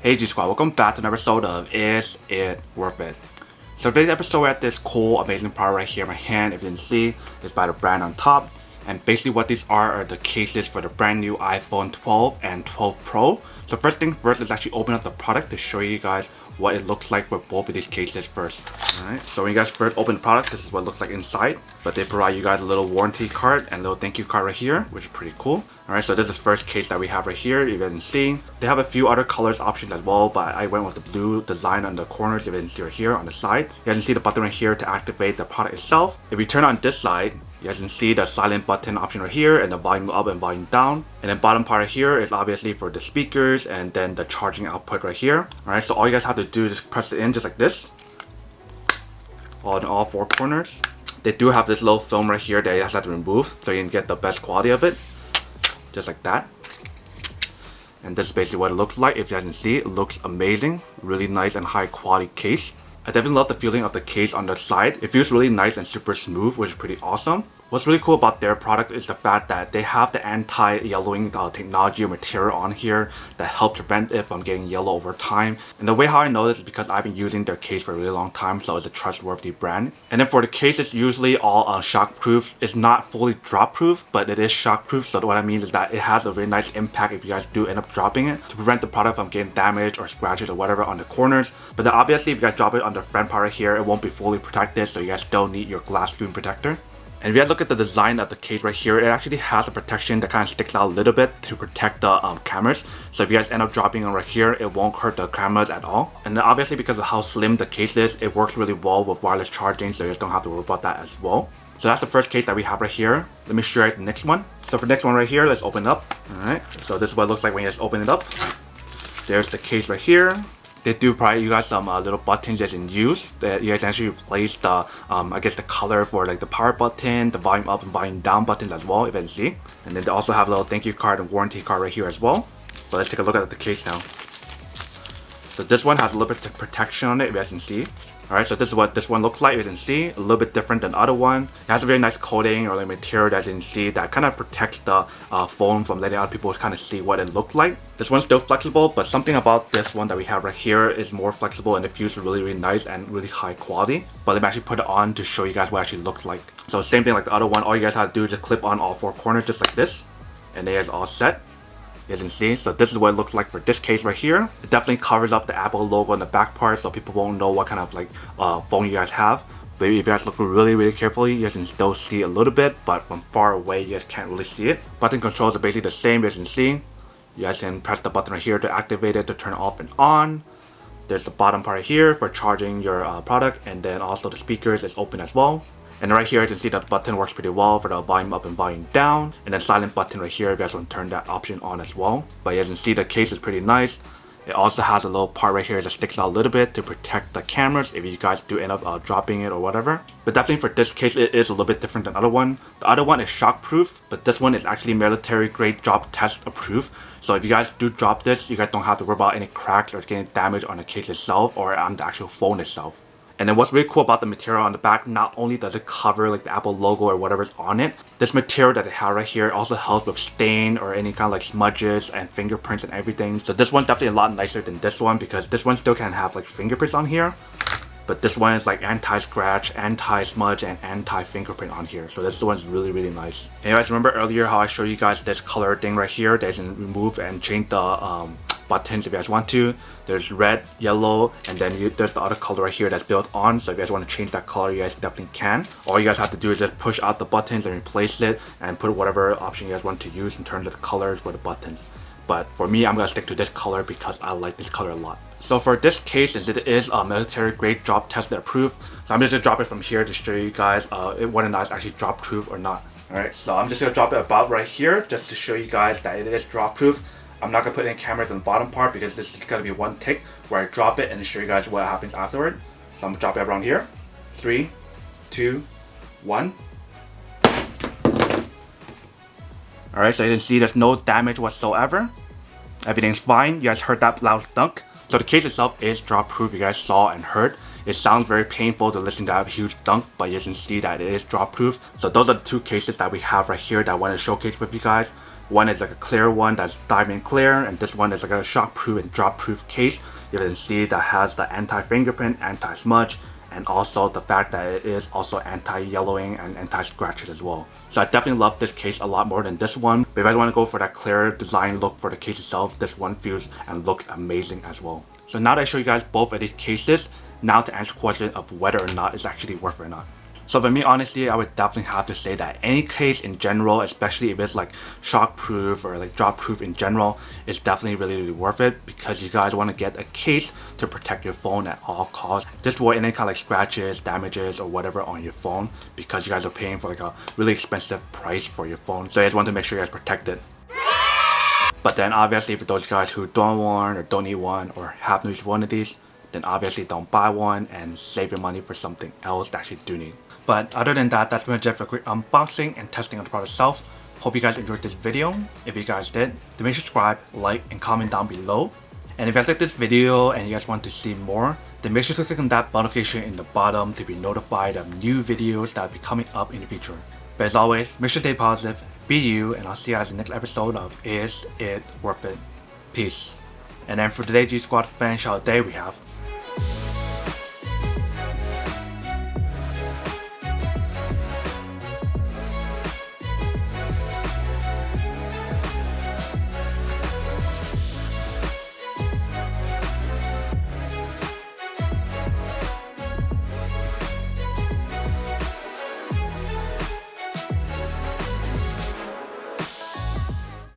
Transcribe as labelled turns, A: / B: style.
A: Hey G Squad, welcome back to an episode of Is It Worth It? So today's episode, we're at this cool, amazing product right here in my hand. If you can see, it's by the brand on top. And basically what these are the cases for the brand new iPhone 12 and 12 Pro. So first thing first, let's actually open up the product to show you guys what it looks like for both of these cases first. Alright, so when you guys first open the product, this is what it looks like inside. But they provide you guys a little warranty card and a little thank you card right here, which is pretty cool. Alright, so this is the first case that we have right here. You guys can see they have a few other colors options as well, but I went with the blue design on the corners. You can see right here on the side. You guys can see the button right here to activate the product itself. If you turn on this side, you guys can see the silent button option right here and the volume up and volume down. And then bottom part right here is obviously for the speakers and then the charging output right here. Alright, so all you guys have to do is just press it in just like this. On all four corners. They do have this little film right here that you guys have to remove so you can get the best quality of it. Just like that. And this is basically what it looks like. If you guys can see, it looks amazing. Really nice and high quality case. I definitely love the feeling of the case on the side. It feels really nice and super smooth, which is pretty awesome. What's really cool about their product is the fact that they have the anti-yellowing technology or material on here that helps prevent it from getting yellow over time. And the way how I know this is because I've been using their case for a really long time, so it's a trustworthy brand. And then for the case, it's usually all shockproof. It's not fully drop proof, but it is shockproof. So what I mean is that it has a really nice impact if you guys do end up dropping it to prevent the product from getting damaged or scratches or whatever on the corners. But then obviously if you guys drop it on the front part right here, it won't be fully protected, so you guys still need your glass screen protector. And if you guys look at the design of the case right here, it actually has a protection that kind of sticks out a little bit to protect the cameras. So if you guys end up dropping it right here, it won't hurt the cameras at all. And then obviously because of how slim the case is, it works really well with wireless charging, so you guys don't have to worry about that as well. So that's the first case that we have right here. Let me show you guys the next one. So for the next one right here, let's open it up. Alright, so this is what it looks like when you just open it up. There's the case right here. They do provide you guys some little buttons that you can use. That you guys actually replace the, I guess the color for like the power button, the volume up and volume down buttons as well, if you can see. And then they also have a little thank you card and warranty card right here as well. But let's take a look at the case now. So this one has a little bit of protection on it, if you guys can see. Alright, so this is what this one looks like, you can see. A little bit different than the other one. It has a very nice coating or like material that you can see that kind of protects the phone from letting other people kind of see what it looked like. This one's still flexible, but something about this one that we have right here is more flexible and it feels really, really nice and really high quality. But let me actually put it on to show you guys what it actually looks like. So same thing like the other one, all you guys have to do is just clip on all four corners just like this. And then it's all set. You can see, so this is what it looks like for this case right here. It definitely covers up the Apple logo on the back part so people won't know what kind of like phone you guys have. But if you guys look really, really carefully, you guys can still see a little bit, but from far away you guys can't really see it. Button controls are basically the same, as you can see. You guys can press the button right here to activate it to turn off and on. There's the bottom part here for charging your product, and then also the speakers is open as well. And right here you can see that the button works pretty well for the volume up and volume down. And then silent button right here if you guys want to turn that option on as well. But you guys can see the case is pretty nice. It also has a little part right here that sticks out a little bit to protect the cameras if you guys do end up dropping it or whatever. But definitely for this case, it is a little bit different than the other one. The other one is shockproof, but this one is actually military grade drop test approved. So if you guys do drop this, you guys don't have to worry about any cracks or getting damage on the case itself or on the actual phone itself. And then what's really cool about the material on the back, not only does it cover like the Apple logo or whatever's on it, this material that they have right here also helps with stain or any kind of like smudges and fingerprints and everything. So this one's definitely a lot nicer than this one because this one still can have like fingerprints on here. But this one is like anti-scratch, anti-smudge, and anti-fingerprint on here. So this one's really, really nice. And you guys remember earlier how I showed you guys this color thing right here that you can remove and change the buttons if you guys want to. There's red, yellow, and then there's the other color right here that's built on. So if you guys want to change that color, you guys definitely can. All you guys have to do is just push out the buttons and replace it and put whatever option you guys want to use in terms of the colors for the buttons. But for me, I'm going to stick to this color because I like this color a lot. So for this case, since it is a military grade drop tested approved, so I'm just going to drop it from here to show you guys whether or not it's actually drop proof or not. Alright, so I'm just going to drop it about right here just to show you guys that it is drop proof. I'm not going to put any cameras on the bottom part because this is going to be one take where I drop it and show you guys what happens afterward. So I'm going to drop it around here. 3, 2, 1. Alright, so you can see there's no damage whatsoever. Everything's fine. You guys heard that loud thunk. So the case itself is drop proof, you guys saw and heard. It sounds very painful to listen to that huge thunk, but you can see that it is drop proof. So those are the two cases that we have right here that I want to showcase with you guys. One is like a clear one that's diamond clear, and this one is like a shockproof and drop-proof case. You can see that has the anti-fingerprint, anti-smudge, and also the fact that it is also anti-yellowing and anti-scratches as well. So I definitely love this case a lot more than this one. But if I want to go for that clear design look for the case itself, this one feels and looks amazing as well. So now that I show you guys both of these cases, now to answer the question of whether or not it's actually worth it or not. So for me, honestly, I would definitely have to say that any case in general, especially if it's like shockproof or like drop proof in general, is definitely really worth it, because you guys want to get a case to protect your phone at all costs. Just avoid any kind of like scratches, damages, or whatever on your phone, because you guys are paying for like a really expensive price for your phone. So you guys want to make sure you guys protect it. But then obviously for those guys who don't want or don't need one or have no use one of these, then obviously don't buy one and save your money for something else that you do need. But other than that, that's pretty much it for a quick unboxing and testing of the product itself. Hope you guys enjoyed this video. If you guys did, then make sure to subscribe, like, and comment down below. And if you guys like this video and you guys want to see more, then make sure to click on that notification in the bottom to be notified of new videos that will be coming up in the future. But as always, make sure to stay positive, be you, and I'll see you guys in the next episode of Is It Worth It? Peace. And then for today's G Squad fan shout out day, we have